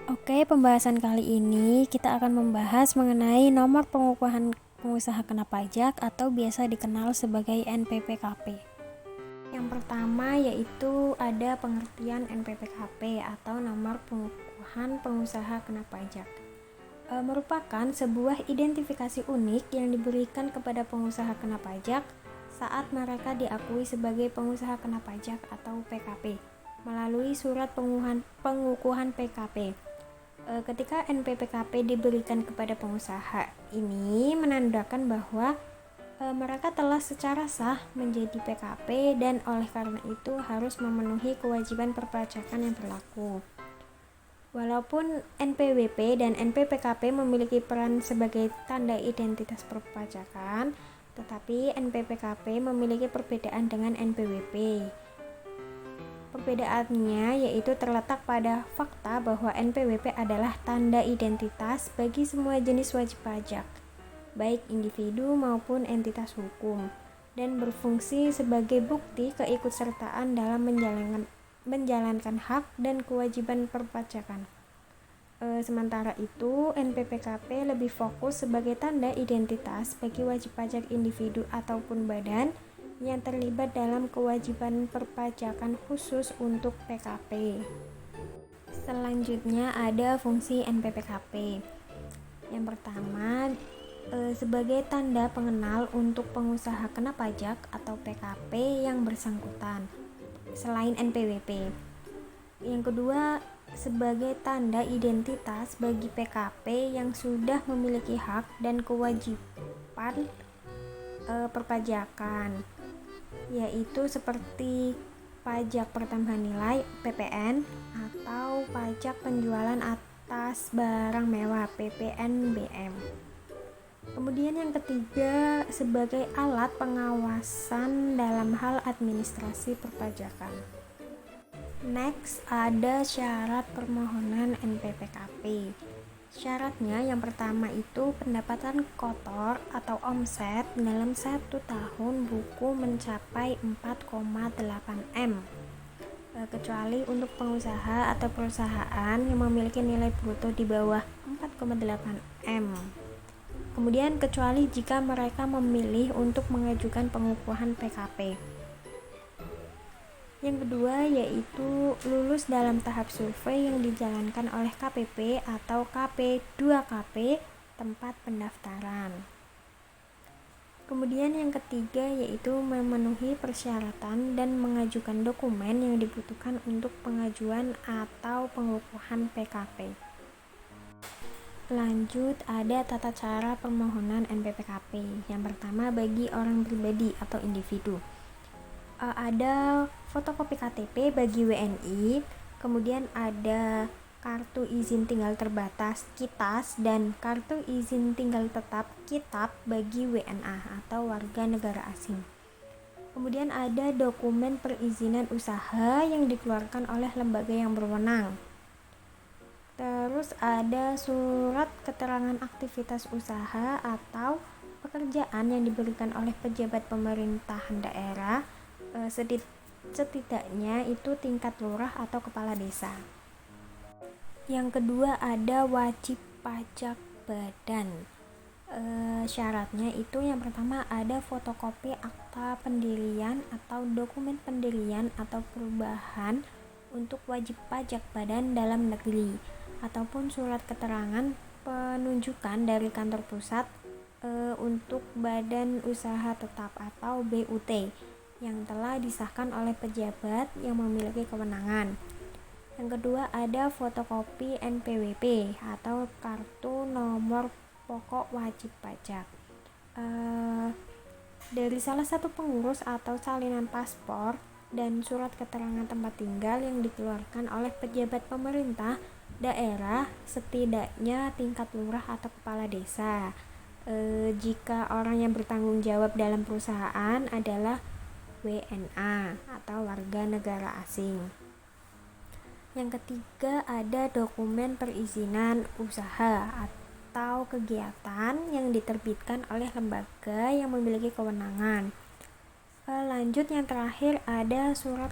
Oke, pembahasan kali ini kita akan membahas mengenai nomor pengukuhan pengusaha kena pajak atau biasa dikenal sebagai NPPKP. Yang pertama yaitu ada pengertian NPPKP atau nomor pengukuhan pengusaha kena pajak. Merupakan sebuah identifikasi unik yang diberikan kepada pengusaha kena pajak saat mereka diakui sebagai pengusaha kena pajak atau PKP melalui surat pengukuhan PKP. Ketika NPPKP diberikan kepada pengusaha, ini menandakan bahwa mereka telah secara sah menjadi PKP dan oleh karena itu harus memenuhi kewajiban perpajakan yang berlaku. Walaupun NPWP dan NPPKP memiliki peran sebagai tanda identitas perpajakan, tetapi NPPKP memiliki perbedaan dengan NPWP. Perbedaannya yaitu terletak pada fakta bahwa NPWP adalah tanda identitas bagi semua jenis wajib pajak, baik individu maupun entitas hukum, dan berfungsi sebagai bukti keikutsertaan dalam menjalankan hak dan kewajiban perpajakan. Sementara itu, NPPKP lebih fokus sebagai tanda identitas bagi wajib pajak individu ataupun badan yang terlibat dalam kewajiban perpajakan khusus untuk PKP. Selanjutnya ada fungsi NPPKP. Yang pertama, sebagai tanda pengenal untuk pengusaha kena pajak atau PKP yang bersangkutan selain NPWP. Yang kedua, sebagai tanda identitas bagi PKP yang sudah memiliki hak dan kewajiban perpajakan, yaitu seperti pajak pertambahan nilai (PPN) atau pajak penjualan atas barang mewah (PPNBM). Kemudian yang ketiga, sebagai alat pengawasan dalam hal administrasi perpajakan. Next, ada syarat permohonan NPPKP. Syaratnya yang pertama itu pendapatan kotor atau omset dalam 1 tahun buku mencapai 4,8 M, kecuali untuk pengusaha atau perusahaan yang memiliki nilai bruto di bawah 4,8 M. Kemudian kecuali jika mereka memilih untuk mengajukan pengukuhan PKP. Yang kedua yaitu lulus dalam tahap survei yang dijalankan oleh KPP atau KP2KP tempat pendaftaran. Kemudian yang ketiga yaitu memenuhi persyaratan dan mengajukan dokumen yang dibutuhkan untuk pengajuan atau pengukuhan PKP. Lanjut, ada tata cara permohonan NPPKP. Yang pertama bagi orang pribadi atau individu. Ada fotokopi KTP bagi WNI, kemudian ada kartu izin tinggal terbatas KITAS dan kartu izin tinggal tetap KITAP bagi WNA atau warga negara asing. Kemudian ada dokumen perizinan usaha yang dikeluarkan oleh lembaga yang berwenang. Terus ada surat keterangan aktivitas usaha atau pekerjaan yang diberikan oleh pejabat pemerintahan daerah, setidaknya itu tingkat lurah atau kepala desa. Yang kedua ada wajib pajak badan. Syaratnya itu yang pertama ada fotokopi akta pendirian atau dokumen pendirian atau perubahan untuk wajib pajak badan dalam negeri ataupun surat keterangan penunjukan dari kantor pusat untuk badan usaha tetap atau BUT yang telah disahkan oleh pejabat yang memiliki kewenangan. Yang kedua ada fotokopi NPWP atau kartu nomor pokok wajib pajak dari salah satu pengurus atau salinan paspor dan surat keterangan tempat tinggal yang dikeluarkan oleh pejabat pemerintah daerah setidaknya tingkat lurah atau kepala desa. Jika orang yang bertanggung jawab dalam perusahaan adalah WNA atau warga negara asing. Yang ketiga ada dokumen perizinan usaha atau kegiatan yang diterbitkan oleh lembaga yang memiliki kewenangan. Lanjut yang terakhir ada surat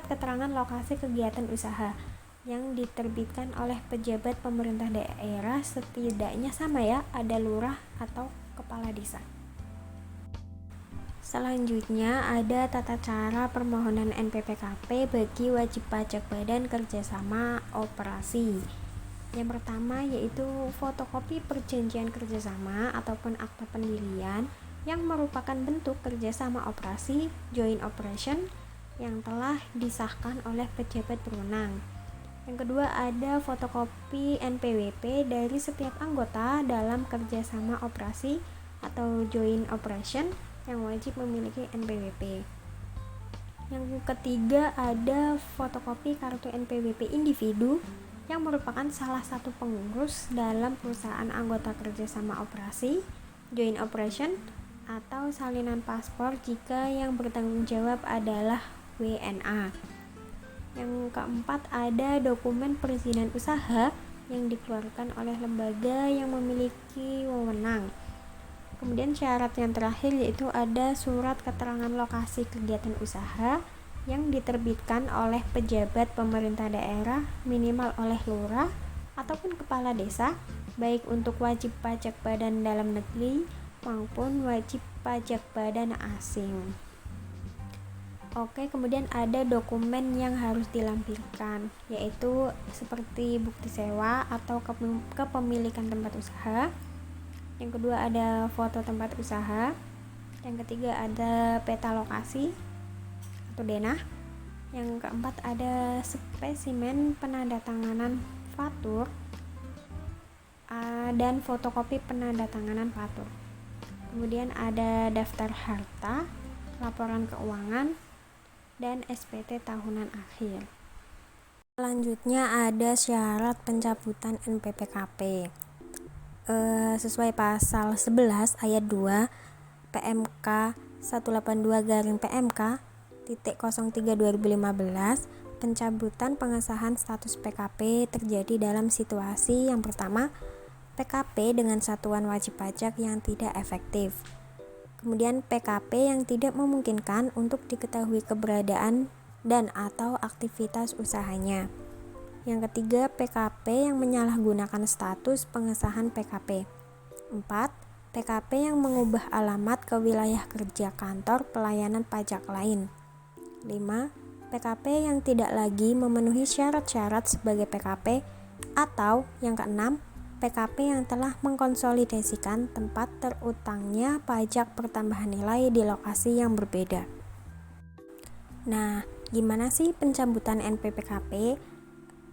keterangan lokasi kegiatan usaha yang diterbitkan oleh pejabat pemerintah daerah, setidaknya sama ya, ada lurah atau kepala desa. Selanjutnya ada tata cara permohonan NPWP bagi wajib pajak badan kerjasama operasi. Yang pertama yaitu fotokopi perjanjian kerjasama ataupun akta pendirian yang merupakan bentuk kerjasama operasi joint operation yang telah disahkan oleh pejabat berwenang. Yang kedua ada fotokopi NPWP dari setiap anggota dalam kerjasama operasi atau joint operation yang wajib memiliki NPWP. Yang ketiga ada fotokopi kartu NPWP individu yang merupakan salah satu pengurus dalam perusahaan anggota kerjasama operasi, joint operation, atau salinan paspor jika yang bertanggung jawab adalah WNA. Yang keempat ada dokumen perizinan usaha yang dikeluarkan oleh lembaga yang memiliki wewenang. Kemudian syarat yang terakhir yaitu ada surat keterangan lokasi kegiatan usaha yang diterbitkan oleh pejabat pemerintah daerah minimal oleh lurah ataupun kepala desa, baik untuk wajib pajak badan dalam negeri maupun wajib pajak badan asing. Oke, kemudian ada dokumen yang harus dilampirkan, yaitu seperti bukti sewa atau kepemilikan tempat usaha. Yang kedua ada foto tempat usaha. Yang ketiga ada peta lokasi atau denah. Yang keempat ada spesimen penandatanganan faktur dan fotokopi penandatanganan faktur. Kemudian ada daftar harta, laporan keuangan, dan SPT tahunan akhir. Selanjutnya ada syarat pencabutan NPWP. Sesuai pasal 11 ayat 2 PMK 182/PMK .03 2015, pencabutan pengesahan status PKP terjadi dalam situasi yang pertama, PKP dengan satuan wajib pajak yang tidak efektif. Kemudian PKP yang tidak memungkinkan untuk diketahui keberadaan dan atau aktivitas usahanya. Yang ketiga, PKP yang menyalahgunakan status pengesahan PKP. 4. PKP yang mengubah alamat ke wilayah kerja kantor pelayanan pajak lain. 5. PKP yang tidak lagi memenuhi syarat-syarat sebagai PKP, atau yang keenam, PKP yang telah mengkonsolidasikan tempat terutangnya pajak pertambahan nilai di lokasi yang berbeda. Nah, gimana sih pencabutan NPWP?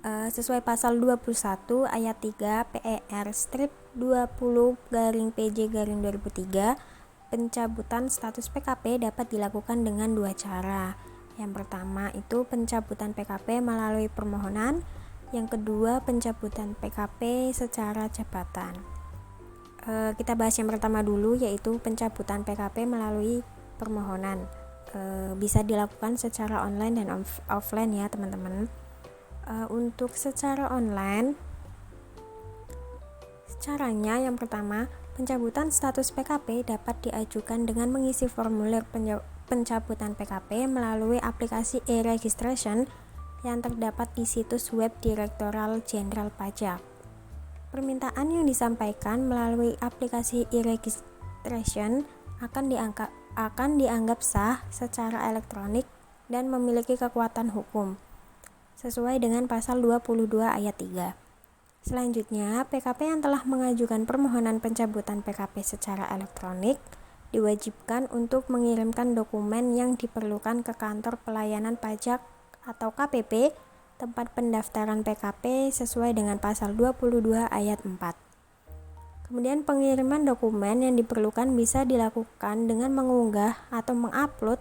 Sesuai pasal 21 ayat 3 PER strip 20/PJ/2003, pencabutan status PKP dapat dilakukan dengan dua cara. Yang pertama itu pencabutan PKP melalui permohonan, yang kedua pencabutan PKP secara jabatan. Kita bahas yang pertama dulu, yaitu pencabutan PKP melalui permohonan. Bisa dilakukan secara online dan offline ya teman-teman. Untuk secara online, caranya yang pertama, pencabutan status PKP dapat diajukan dengan mengisi formulir pencabutan PKP melalui aplikasi e-registration yang terdapat di situs web Direktorat Jenderal Pajak. Permintaan yang disampaikan melalui aplikasi e-registration akan dianggap sah secara elektronik dan memiliki kekuatan hukum sesuai dengan pasal 22 ayat 3. Selanjutnya, PKP yang telah mengajukan permohonan pencabutan PKP secara elektronik diwajibkan untuk mengirimkan dokumen yang diperlukan ke kantor pelayanan pajak atau KPP tempat pendaftaran PKP sesuai dengan pasal 22 ayat 4. Kemudian pengiriman dokumen yang diperlukan bisa dilakukan dengan mengunggah atau mengupload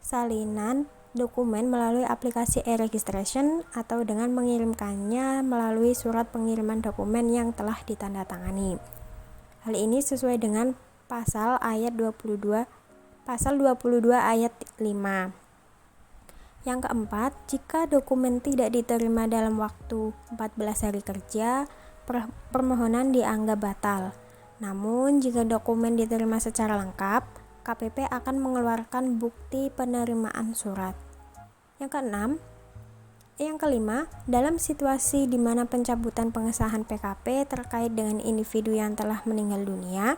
salinan dokumen melalui aplikasi e-registration atau dengan mengirimkannya melalui surat pengiriman dokumen yang telah ditandatangani. Hal ini sesuai dengan pasal 22 ayat 5. Yang keempat, jika dokumen tidak diterima dalam waktu 14 hari kerja, permohonan dianggap batal. Namun, jika dokumen diterima secara lengkap, KPP akan mengeluarkan bukti penerimaan surat. Yang keenam, Yang kelima, dalam situasi di mana pencabutan pengesahan PKP terkait dengan individu yang telah meninggal dunia,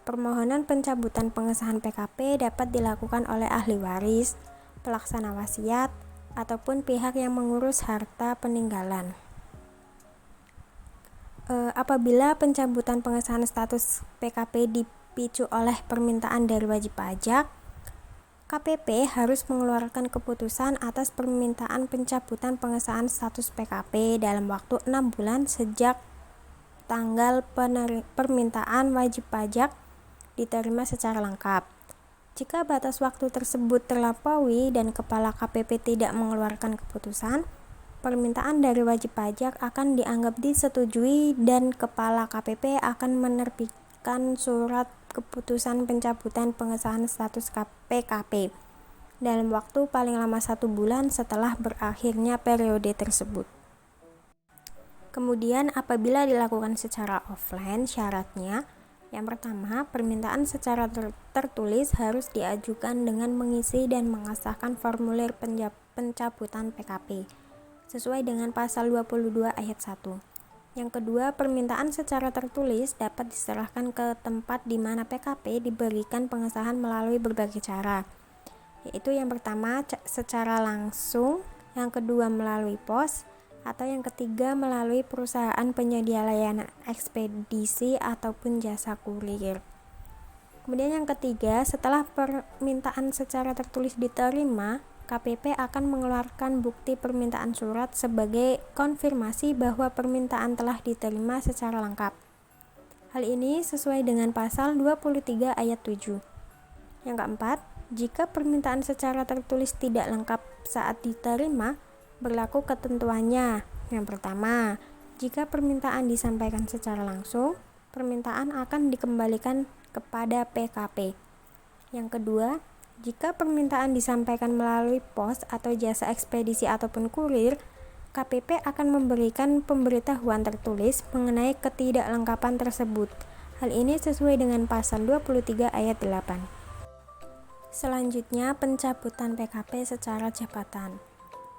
permohonan pencabutan pengesahan PKP dapat dilakukan oleh ahli waris, pelaksana wasiat, ataupun pihak yang mengurus harta peninggalan. Apabila pencabutan pengesahan status PKP dipicu oleh permintaan dari wajib pajak, KPP harus mengeluarkan keputusan atas permintaan pencabutan pengesahan status PKP dalam waktu 6 bulan sejak tanggal permintaan wajib pajak diterima secara lengkap. Jika batas waktu tersebut terlampaui dan Kepala KPP tidak mengeluarkan keputusan, permintaan dari wajib pajak akan dianggap disetujui dan Kepala KPP akan menerbitkan surat keputusan pencabutan pengesahan status PKP dalam waktu paling lama 1 bulan setelah berakhirnya periode tersebut. Kemudian apabila dilakukan secara offline, syaratnya yang pertama, permintaan secara tertulis harus diajukan dengan mengisi dan mengesahkan formulir pencabutan PKP sesuai dengan pasal 22 ayat 1. Yang kedua, permintaan secara tertulis dapat diserahkan ke tempat di mana PKP diberikan pengesahan melalui berbagai cara, yaitu yang pertama secara langsung, yang kedua melalui pos, atau yang ketiga melalui perusahaan penyedia layanan ekspedisi ataupun jasa kurir. Kemudian yang ketiga, setelah permintaan secara tertulis diterima, KPP akan mengeluarkan bukti permintaan surat sebagai konfirmasi bahwa permintaan telah diterima secara lengkap. Hal ini sesuai dengan pasal 23 ayat 7. Yang keempat, jika permintaan secara tertulis tidak lengkap saat diterima, berlaku ketentuannya. Yang pertama, jika permintaan disampaikan secara langsung, permintaan akan dikembalikan kepada PKP. Yang kedua, jika permintaan disampaikan melalui pos atau jasa ekspedisi ataupun kurir, KPP akan memberikan pemberitahuan tertulis mengenai ketidaklengkapan tersebut. Hal ini sesuai dengan pasal 23 ayat 8. Selanjutnya, pencabutan PKP secara jabatan.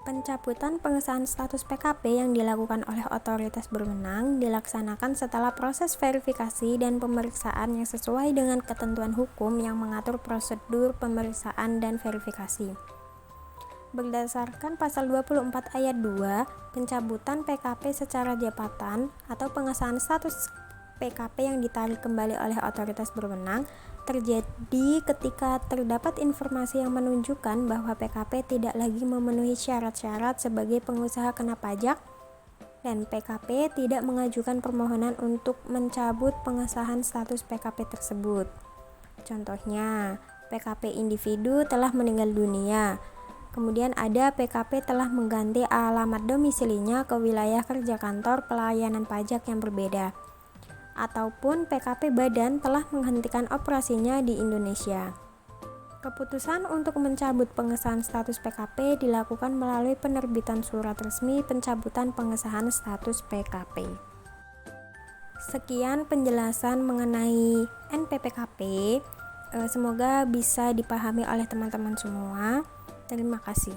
Pencabutan pengesahan status PKP yang dilakukan oleh otoritas berwenang dilaksanakan setelah proses verifikasi dan pemeriksaan yang sesuai dengan ketentuan hukum yang mengatur prosedur pemeriksaan dan verifikasi. Berdasarkan pasal 24 ayat 2, pencabutan PKP secara jabatan atau pengesahan status PKP yang ditarik kembali oleh otoritas berwenang terjadi ketika terdapat informasi yang menunjukkan bahwa PKP tidak lagi memenuhi syarat-syarat sebagai pengusaha kena pajak dan PKP tidak mengajukan permohonan untuk mencabut pengesahan status PKP tersebut. Contohnya, PKP individu telah meninggal dunia, kemudian ada PKP telah mengganti alamat domisilinya ke wilayah kerja kantor pelayanan pajak yang berbeda, ataupun PKP badan telah menghentikan operasinya di Indonesia. Keputusan untuk mencabut pengesahan status PKP dilakukan melalui penerbitan surat resmi pencabutan pengesahan status PKP. Sekian penjelasan mengenai NPPKP. Semoga bisa dipahami oleh teman-teman semua. Terima kasih.